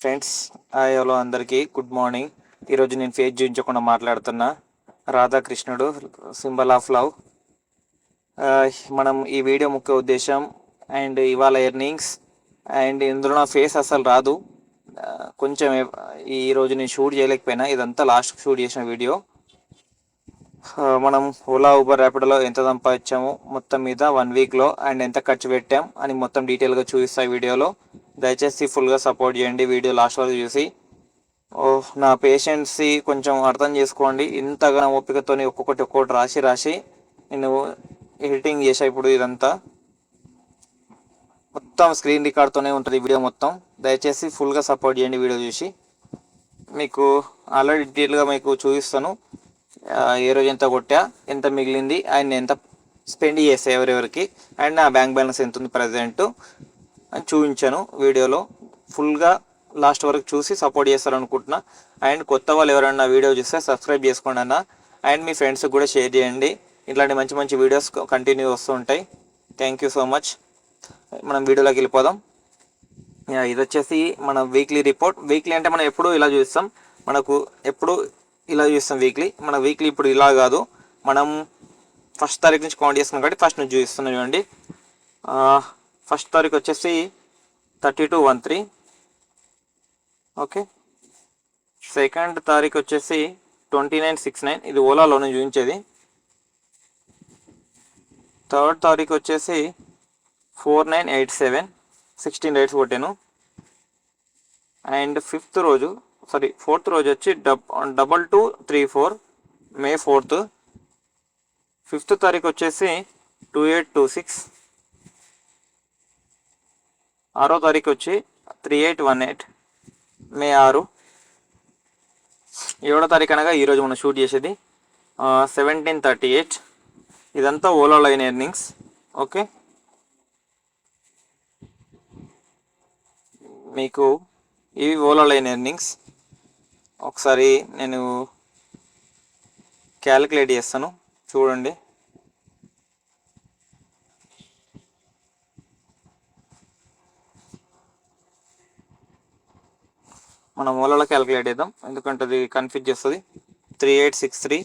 Friends, hi hello అందరికీ good morning. ఈరోజు నేను ఫేస్ చూపించకుండా మాట్లాడుతున్నా. రాధాకృష్ణుడు సింబల్ ఆఫ్ లవ్. మనం ఈ వీడియో ముఖ్య ఉద్దేశం అండ్ ఇవాళ ఎర్నింగ్స్ అండ్ ఇందులో నా ఫేస్ అసలు రాదు. కొంచెం ఈరోజు నేను షూట్ చేయలేకపోయినా, ఇదంతా లాస్ట్ షూట్ చేసిన వీడియో. మనం ఓలా ఊబర్ ర్యాపిడోలో ఎంత సంపాదించాము మొత్తం మీద 1 వీక్లో అండ్ ఎంత ఖర్చు పెట్టాం అని మొత్తం డీటెయిల్గా చూపిస్తాయి వీడియోలో. దయచేసి ఫుల్గా సపోర్ట్ చేయండి వీడియో లాస్ట్ వరకు చూసి. నా పేషెంట్స్ని కొంచెం అర్థం చేసుకోండి. ఇంతగా ఓపికతో ఒక్కొక్కటి రాసి నేను ఎడిటింగ్ చేసా. ఇప్పుడు ఇదంతా మొత్తం స్క్రీన్ రికార్డ్తోనే ఉంటుంది వీడియో మొత్తం. దయచేసి ఫుల్గా సపోర్ట్ చేయండి వీడియో చూసి. మీకు ఆల్రెడీ డీటెయిల్గా మీకు చూపిస్తాను. ఏ రోజు ఎంత కొట్టా, ఎంత మిగిలింది అండ్ ఎంత స్పెండ్ చేసా ఎవరెవరికి, అండ్ నా బ్యాంక్ బ్యాలెన్స్ ఎంత ఉంది ప్రజెంట్ అని చూపించాను వీడియోలో. ఫుల్గా లాస్ట్ వరకు చూసి సపోర్ట్ చేస్తారనుకుంటున్నా. అండ్ కొత్త వాళ్ళు ఎవరైనా వీడియో చూస్తే సబ్స్క్రైబ్ చేసుకోండి అన్న. అండ్ మీ ఫ్రెండ్స్కి కూడా షేర్ చేయండి. ఇట్లాంటి మంచి మంచి వీడియోస్ కంటిన్యూ వస్తూ ఉంటాయి. Thank you so much. మనం వీడియోలోకి వెళ్ళిపోదాం. ఇది వచ్చేసి మన వీక్లీ రిపోర్ట్. వీక్లీ అంటే మనం ఎప్పుడు ఇలా చూస్తాం, మనకు ఎప్పుడు ఇలా చూస్తాం వీక్లీ. మన వీక్లీ ఇప్పుడు ఇలా కాదు, మనం 1st తారీఖు నుంచి కౌంట్ చేస్తున్నాం కాబట్టి ఫస్ట్ నుంచి చూస్తున్నాం. చూడండి, 1st తారీఖు వచ్చేసి 3213. ఓకే, 2nd తారీఖు వచ్చేసి 2969. ఇది ఓలాలోనే చూపించేది. 3rd తారీఖు వచ్చేసి 4987, 16 రైడ్స్ కొట్టాను. అండ్ 4th రోజు వచ్చి 2234, May 4th. 5th తారీఖు వచ్చేసి 2826. 6వ తారీఖు వచ్చి 3818, May 6. 7వ తారీఖు అనగా ఈరోజు మనం షూట్ చేసేది 1738. ఇదంతా ఓలా లైన్ ఎర్నింగ్స్. ఓకే, మీకు ఇవి ఓలా లైన్ ఎర్నింగ్స్. ఒకసారి నేను క్యాలిక్యులేట్ చేస్తాను, చూడండి. మనం ఓలాలో క్యాలిక్యులేట్ చేద్దాం, ఎందుకంటే అది కన్ఫ్యూజ్ చేస్తుంది. 3863,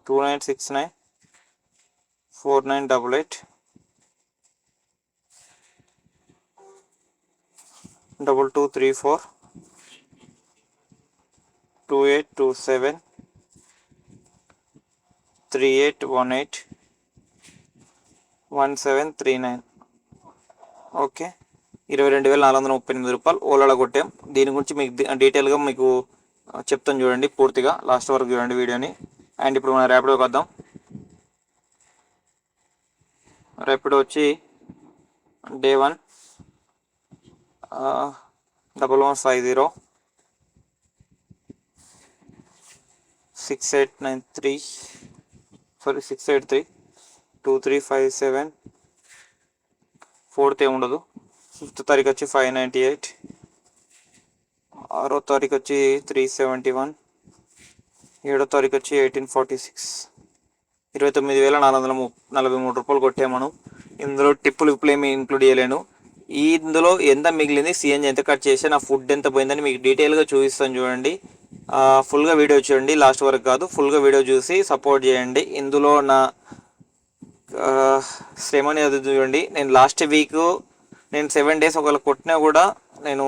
2969, 4988, 2234, 2827, 3818, 1739. ఓకే, 22,438 రూపాయలు ఓలాలో కొట్టాం. దీని గురించి మీకు డీటెయిల్గా మీకు చెప్తాను, చూడండి పూర్తిగా లాస్ట్ వరకు చూడండి వీడియోని. అండ్ ఇప్పుడు మనం ర్యాపిడోకి వద్దాం. ర్యాపిడో వచ్చి Day 1 1150, 683, 2357. 4th ఉండదు. 5th తారీఖు వచ్చి 598. 6వ తారీఖు వచ్చి 371. 7వ తారీఖు వచ్చి 1846. 29,443 రూపాయలు కొట్టాము మనం. ఇందులో టిప్పులు ఏమి ఇంక్లూడ్ చేయలేను. ఇందులో ఎంత మిగిలింది, సిఎన్జి ఎంత కట్ చేసి, నా ఫుడ్ ఎంత పోయిందని మీకు డీటెయిల్గా చూపిస్తాను. చూడండి, ఫుల్గా వీడియో చూడండి, లాస్ట్ వరకు కాదు, ఫుల్గా వీడియో చూసి సపోర్ట్ చేయండి. ఇందులో నా శ్రమని అది చూడండి. నేను లాస్ట్ వీక్ 7 days ఒకవేళ కొట్టినా కూడా, నేను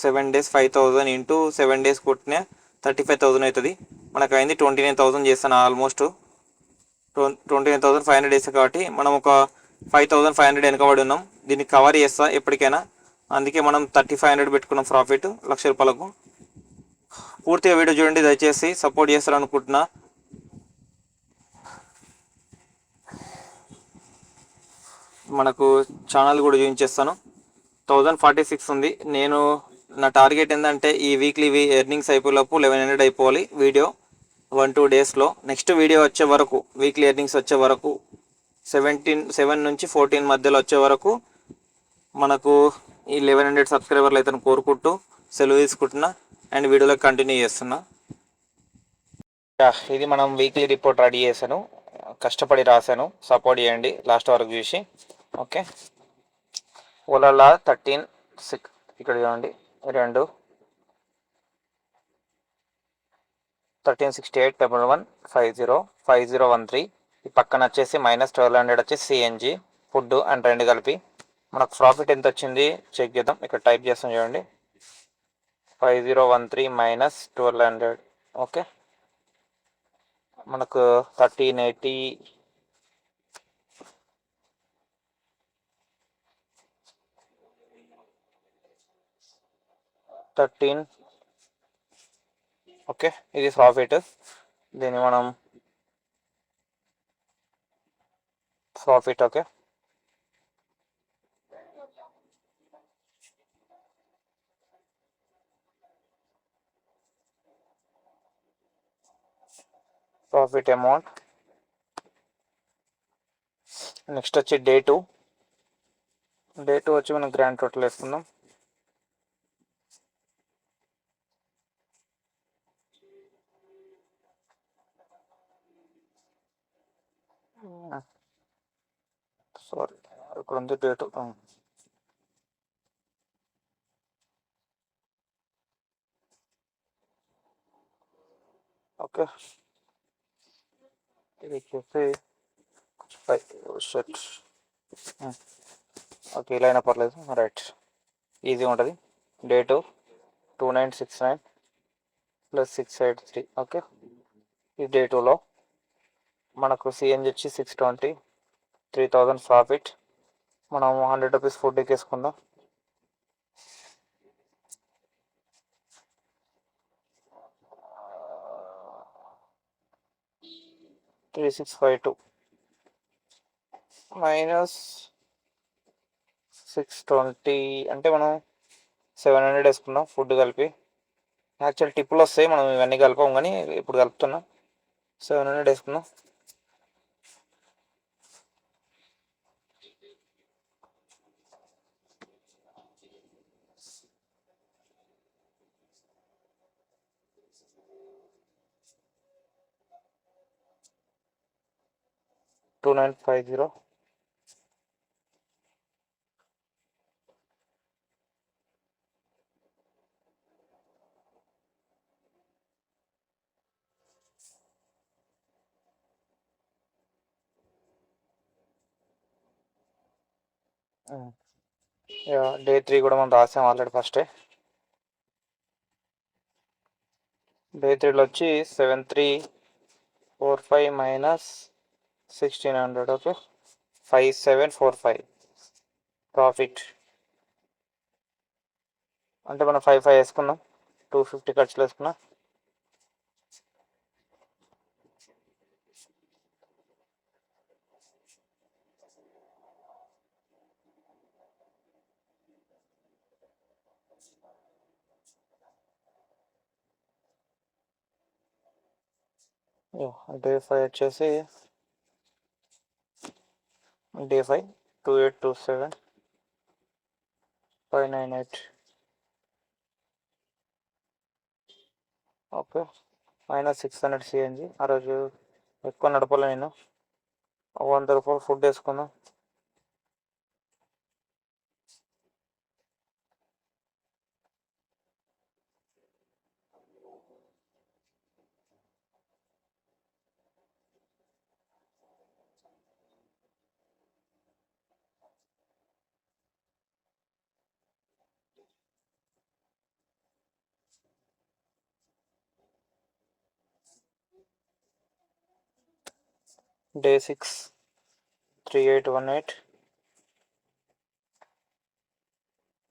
7 days 5,000 ఇంటూ 7 days కొట్టినా 35,000 అవుతుంది. మనకు అయింది 29,000 చేస్తాను. ఆల్మోస్ట్ 29,500 డేస్ కాబట్టి మనం ఒక 5,500 వెనకబడి ఉన్నాం. దీన్ని కవర్ చేస్తా ఎప్పటికైనా. అందుకే మనం 3,500 పెట్టుకున్నాం ప్రాఫిట్, 1,00,000 రూపాయలకు. పూర్తిగా వీడియో చూడండి, దయచేసి సపోర్ట్ చేస్తారనుకుంటున్నా. మనకు ఛానల్ కూడా చూపించేస్తాను. 1046 ఉంది. నా టార్గెట్ ఏంటంటే ఈ వీక్లీ ఎర్నింగ్స్ అయిపోయేలోపు 1,100 అయిపోవాలి వీడియో 1-2 డేస్లో. నెక్స్ట్ వీడియో వచ్చే వరకు, వీక్లీ ఎర్నింగ్స్ వచ్చే వరకు 7 నుంచి 14 మధ్యలో వచ్చే వరకు మనకు ఈ 1,100 సబ్స్క్రైబర్లు అయితే కోరుకుంటూ సెలవు తీసుకుంటున్నా. అండ్ వీడియోలో కంటిన్యూ చేస్తున్నా. ఇది మనం వీక్లీ రిపోర్ట్ రెడీ చేశాను, కష్టపడి రాశాను, సపోర్ట్ చేయండి లాస్ట్ వరకు చూసి. ఓకే, ఓలాలా 13 ఇక్కడ చూడండి, 136811505013. ఈ పక్కన వచ్చేసి -1200 వచ్చేసి సిఎన్జి ఫుడ్ అండ్ రెండు కలిపి. మనకు ప్రాఫిట్ ఎంత వచ్చింది చెక్ చేద్దాం. ఇక్కడ టైప్ చేస్తాం చూడండి, 5013 -1200. ఓకే, మనకు 1380 13. ఓకే, ఇది ప్రాఫిట్. దీన్ని మనం profit. Okay, profit amount. Next వచ్చి డే టూ వచ్చి మనం గ్రాండ్ టోటల్ వేసుకుందాం. సారీ, ఇక్కడ ఉంది డేటు. ఓకే, ఇది వచ్చేసి షర్ట్. ఓకే, ఇలా అయినా పర్లేదు, రైట్, ఈజీ ఉంటుంది. డేటు 2969 + 683. ఓకే, ఈ డే టూలో మనకు సిఎన్జి వచ్చి 620, 3000 ప్రాఫిట్. మనం 100 రూపీస్ ఫుడ్ ఎక్కేసుకుందాం. -3652 -620 అంటే మనం 700 వేసుకుందాం ఫుడ్ కలిపి. యాక్చువల్ టిప్పులు వస్తాయి, మనం ఇవన్నీ కలపం కానీ ఇప్పుడు కలుపుతున్నాం. 700 వేసుకుందాం. $2950. డే 3 కూడా మనం రాసాం ఆల్రెడీ ఫస్టే. డే 3లో వచ్చి 7345 -1600. Okay, 5745 profit. అంటే మనం 55 వేసుకున్నాం, 250 ఖర్చులు వేసుకున్నాం. డే 5 వచ్చేసి డే 5 2827 598. Okay, -600 CNG. ఆ రోజు ఎక్కువ నడపలే నేను. 100 రూపాయలు ఫుడ్ వేసుకుందాం. డే 6 3818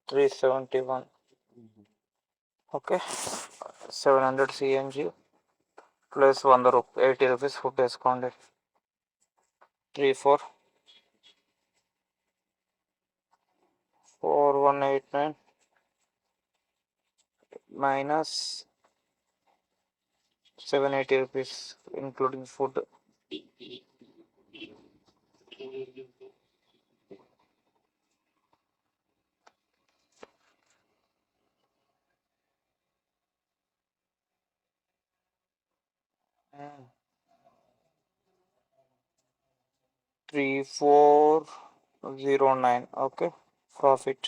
371. ఓకే, 700 సిఎన్జి ప్లస్ 100 రూపాయలు 80 రూపీస్ ఫుడ్ వేసుకోండి. 344189 -780 rupees including food. 3409. Okay, profit.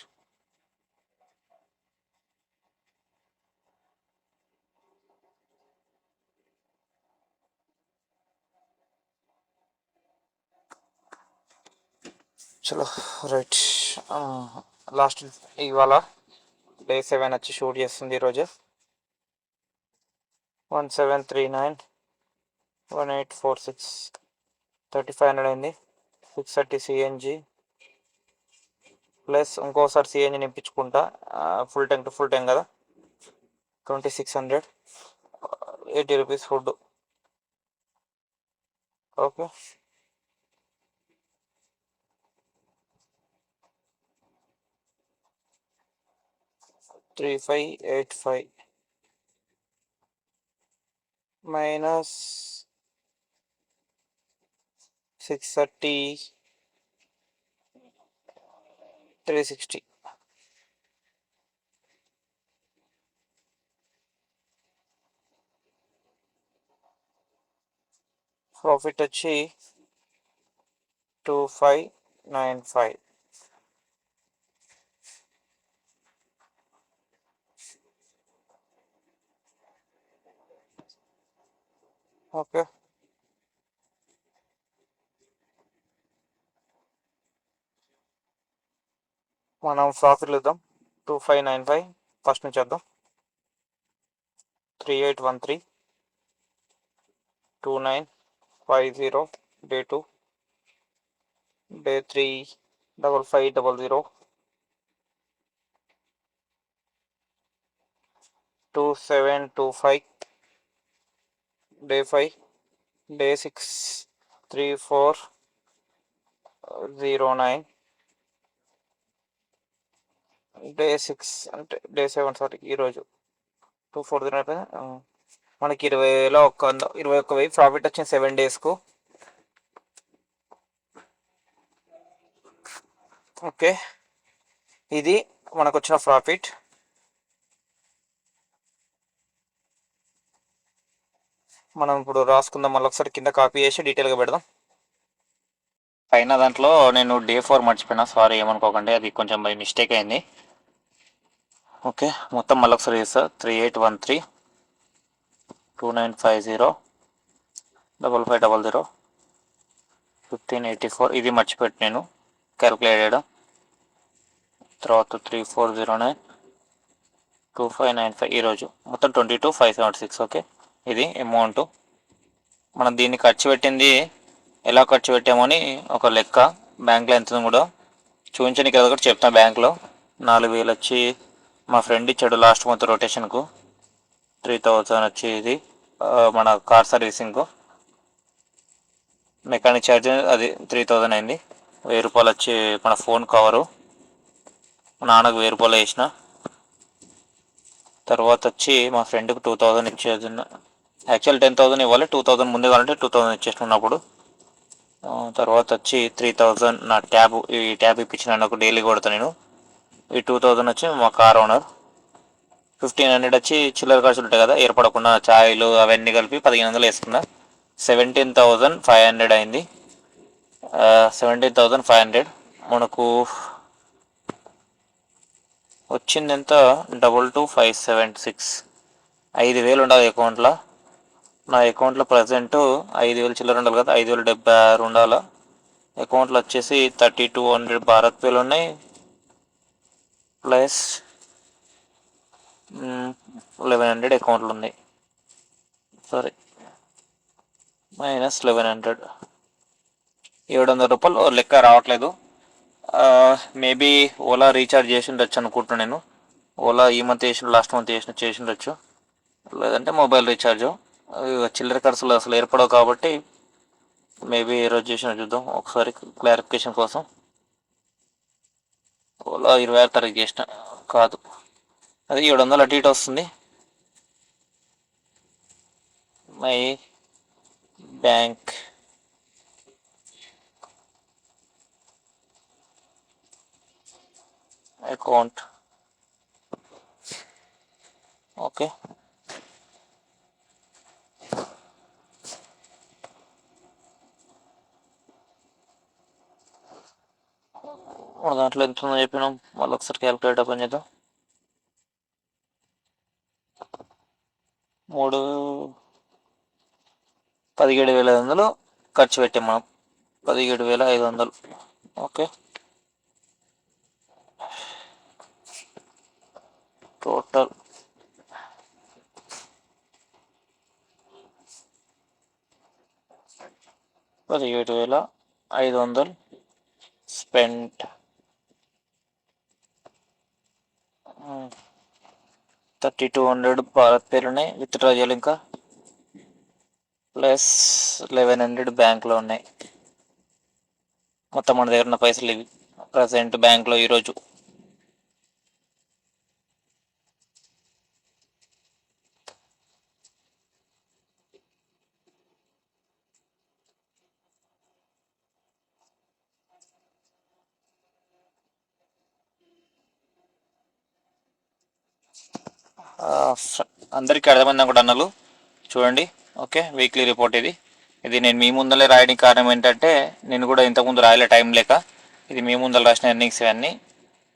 చలో రైట్. లాస్ట్ ఇవాళ డే 7 వచ్చి షూట్ చేస్తుంది ఈరోజు. 1739 1846 3500 అయింది. 630 సిఎన్జి ప్లస్ ఇంకోసారి సిఎన్జి నింపించుకుంటా, full tank to full tank కదా. 2600. 80 rupees food. Okay, 3585 minus 630 360. Profit వచ్చి 2595. ఓకే, మనం ప్రాఫిట్లు ఇద్దాం. 2595 ఫస్ట్ నుంచి వద్దాం. 3813 2950 day 2 day 3 5500 2725 day 5 day 6 3409 day 6 అంటే డే 7 సారీ ఈరోజు 2409. మనకి 20,000 21,000 ప్రాఫిట్ వచ్చింది 7 డేస్కు. ఓకే, ఇది మనకు వచ్చిన ప్రాఫిట్. మనం ఇప్పుడు రాసుకుందాం, మళ్ళీ ఒకసారి కింద కాపీ చేసి డీటెయిల్గా పెడదాం. పైన దాంట్లో నేను డే 4 మర్చిపోయినా, సారీ ఏమనుకోకండి, అది కొంచెం బై మిస్టేక్ అయింది. ఓకే, మొత్తం మళ్ళీ ఒకసారి చేస్తా. 3813 2950 5500 1584. ఇది మర్చిపెట్టి నేను క్యాలిక్యులేట్ చేయడం. తర్వాత 3409 2595 ఈరోజు మొత్తం 22,576. ఓకే, ఇది అమౌంట్. మనం దీన్ని ఖర్చు పెట్టింది ఎలా ఖర్చు పెట్టామని ఒక లెక్క బ్యాంక్లో ఎంత కూడా చూపించడానికి కదా కూడా చెప్తాను. బ్యాంక్లో 4000 వచ్చి మా ఫ్రెండ్ ఇచ్చాడు లాస్ట్ మంత్ రొటేషన్కు. 3000 వచ్చి ఇది మన కార్ సర్వీసింగ్కు. మెకానిక్ ఛార్జ్ అది 3000 అయింది. 1000 రూపాయలు వచ్చి మన ఫోన్ కవరు, మా నాన్నకు 1000 రూపాయలు వేసిన. తర్వాత వచ్చి మా ఫ్రెండ్కి 2000 ఇచ్చేది. యాక్చువల్ 10,000 ఇవ్వాలి, 2000 ముందే కావాలంటే 2000 ఇచ్చేస్తున్నప్పుడు. తర్వాత వచ్చి 3000 నా ట్యాబ్, ఈ ట్యాబ్ ఇప్పించిన నాకు డైలీ కొడతాను నేను. ఈ 2000 వచ్చి మా కార్ ఓనర్. 1500 వచ్చి చిల్లర ఖర్చులు ఉంటాయి కదా, ఏర్పడకుండా ఛాయలు అవన్నీ కలిపి 1500 వేసుకున్నా. 17,500 అయింది. 17,500 మనకు వచ్చింది ఎంత, 22,576. 5,000 ఉండాలి అకౌంట్లో. నా అకౌంట్లో ప్రజెంట్ 5,000 చిల్లర ఉండాలి కదా, 5,076 ఉండాలి. అకౌంట్లో వచ్చేసి 3200 భారత్ పేలు ఉన్నాయి, ప్లస్ 1100 అకౌంట్లు ఉన్నాయి. Sorry, minus 1100. 700 రూపాయలు లెక్క రావట్లేదు. మేబీ ఓలా రీఛార్జ్ చేసి ఉండొచ్చు అనుకుంటున్నాను నేను. ఓలా ఈ మంత్ చేసిన, లాస్ట్ మంత్ చేసి ఉండొచ్చు. లేదంటే మొబైల్ రీఛార్జ్. చిల్లర ఖర్చులు అసలు ఏర్పడవు కాబట్టి మేబీ ఏ రోజు చేసిన చూద్దాం ఒకసారి క్లారిఫికేషన్ కోసం. ఓలా 26 తారీఖు చేసిన కాదు, అది 700 అటు ఇటు వస్తుంది. My bank account. ఓకే, మన దాంట్లో ఎంత ఉందో చెప్పినాం, మళ్ళీ ఒకసారి క్యాలిక్యులేటర్ ఓపెన్ చేద్దాం. 17,500 ఖర్చు పెట్టాం మనం. 17,500. Okay, total 17,500 spent. 3,200 భారత్ పేరునే విత్డ్రా చేయాలి, ఇంకా ప్లస్ 1,100 బ్యాంక్లో ఉన్నాయి. మొత్తం మన దగ్గర ఉన్న పైసలు ఇవి ప్రజెంట్ బ్యాంక్లో ఈరోజు. అందరికీ అర్థమైంది కూడా అన్నలు చూడండి. ఓకే, వీక్లీ రిపోర్ట్ ఇది. ఇది నేను మీ ముందలే రాయడానికి కారణం ఏంటంటే, నేను కూడా ఇంతకుముందు రాయలే టైం లేక. ఇది మీ ముందర రాసిన ఎర్నింగ్స్ ఇవన్నీ,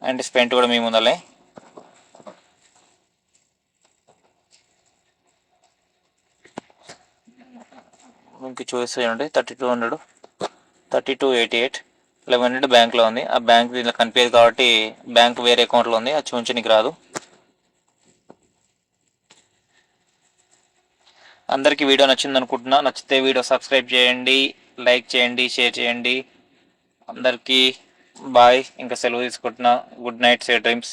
అండ్ స్పెంట్ కూడా మీ ముందలే. మీకు చూసేయండి. 3,200, 3,288, 1,100 బ్యాంక్లో ఉంది. ఆ బ్యాంక్ దీనిలో కనిపించదు కాబట్టి బ్యాంక్ వేరే అకౌంట్లో ఉంది, అది చూపించడానికి రాదు. అందరికీ వీడియో నచ్చింది అనుకుంటున్నా. నచ్చితే వీడియో సబ్స్క్రైబ్ చేయండి, లైక్ చేయండి, షేర్ చేయండి. అందరికీ బాయ్, ఇంకా సెలవు తీసుకుంటున్నా. గుడ్ నైట్, సే డ్రీమ్స్.